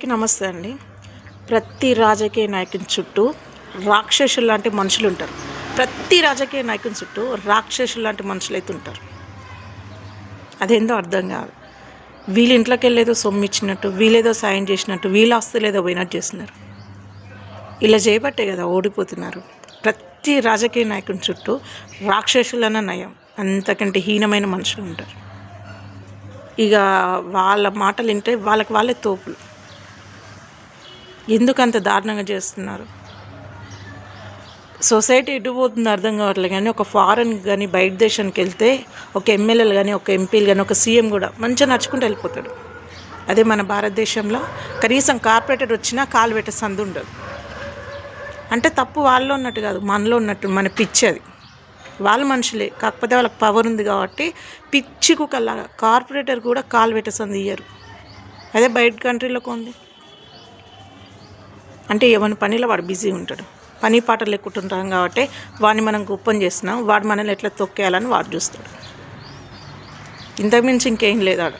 అందరికీ నమస్తే అండి. ప్రతి రాజకీయ నాయకుని చుట్టూ రాక్షసులు లాంటి మనుషులు ఉంటారు. ప్రతి రాజకీయ నాయకుని చుట్టూ రాక్షసులు లాంటి మనుషులు అయితే ఉంటారు. అదేందో అర్థం కాదు. వీళ్ళ ఇంట్లోకి వెళ్ళేదో సొమ్ము ఇచ్చినట్టు, వీళ్ళేదో సాయం చేసినట్టు, వీళ్ళ ఆస్తులు ఏదో పోయినట్టు చేస్తున్నారు. ఇలా చేయబట్టే కదా ఓడిపోతున్నారు. ప్రతి రాజకీయ నాయకుని చుట్టూ రాక్షసులన్న నయం, అంతకంటే హీనమైన మనుషులు ఉంటారు. ఇక వాళ్ళ మాటలు వింటే వాళ్ళే తోపులు. ఎందుకు అంత దారుణంగా చేస్తున్నారు? సొసైటీ ఎటు పోతుందో అర్థం కావట్లేదు. కానీ ఒక ఫారెన్ కానీ బయట దేశానికి వెళ్తే ఒక ఎమ్మెల్యేలు కానీ, ఒక ఎంపీలు కానీ, ఒక సీఎం కూడా మంచిగా నడుచుకుంటూ వెళ్ళిపోతాడు. అదే మన భారతదేశంలో కనీసం కార్పొరేటర్ వచ్చినా కాలు పెట్టే సందు ఉండదు. అంటే తప్పు వాళ్ళలో ఉన్నట్టు కాదు, మనలో ఉన్నట్టు. మన పిచ్చి అది. వాళ్ళ మనుషులే, కాకపోతే వాళ్ళకి పవర్ ఉంది కాబట్టి పిచ్చి కుక్కల్లాగా కార్పొరేటర్ కూడా కాలు పెట్టే సందు ఇయ్యరు. అదే బయట కంట్రీలోకి ఉంది అంటే ఎవరి పనిలో వాడు బిజీ ఉంటాడు. పని పాటలు ఎక్కుంటుంటాం కాబట్టి వాడిని మనం గొప్పం చేస్తున్నాం, వాడు మనల్ని ఎట్లా తొక్కేయాలని వాడు చూస్తాడు. ఇంతకుమించి ఇంకేం లేదు ఆడ.